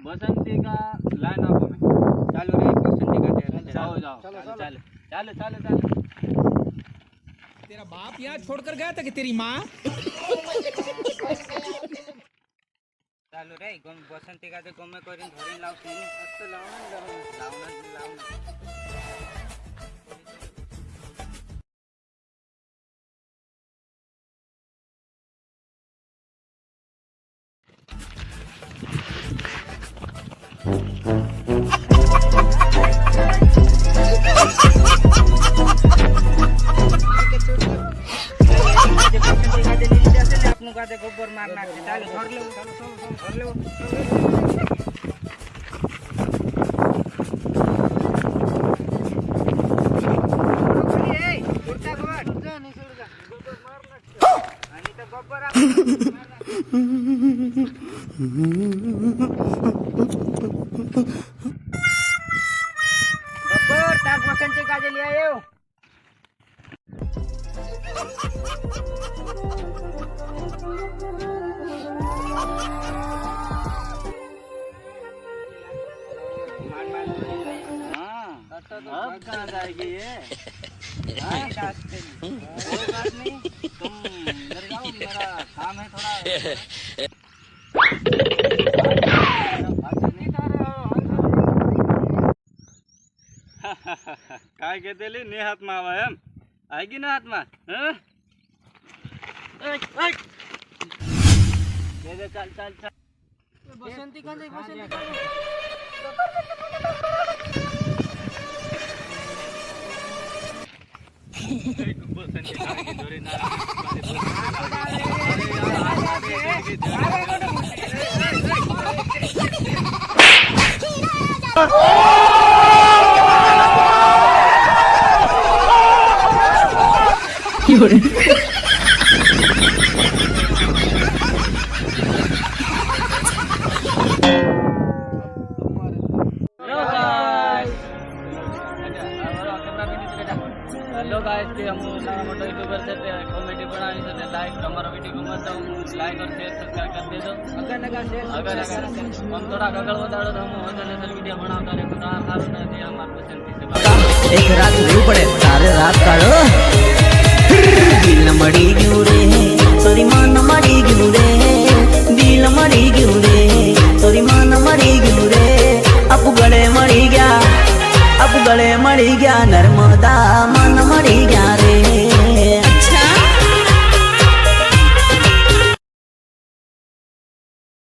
बसंती का लाइन आपो में चालू रे बसंती का दे जाओ जाओ चलो चलो चलो चलो चलो तेरा बाप यहाँ छोड़कर गया था कि तेरी माँ चालू रे बसंती का दे गमे करिन धरिन लाव सुनी अस्त लावना लावना लावना गोबर मार नाखते चालो धर ले चलो चलो धर ले गोबर तार बसंती काजे ले आयो अब कहाँ जाएगी ये? कोई बात नहीं तुम इधर जाओ मेरा काम है थोड़ा काय कहते ली ने हाथ में आवा एम आएगी ना हाथ में हैं दे चल चल चल बसंती कहाँ जाए बसंती हेलो गाइस के हम नाना मोटा यूट्यूबर से कॉमेडी बनानी से लाइक हमारा वीडियो को मत लाइक और शेयर सब्सक्राइब कर दे दो अगर हम थोड़ा गगल बताड़ो तो हम होने से वीडियो बनाता रहे खुदा खास न दे हमार पसंद से एक रात नहीं पड़े सारे रात काढो दिल मड़ी गयो रे तोरी मन मड़ी गयो रे दिल मड़ी गयो रे तोरी मन मड़ी गयो रे अब गले मड़ी गया नर्मदा मन मड़ी गया रे।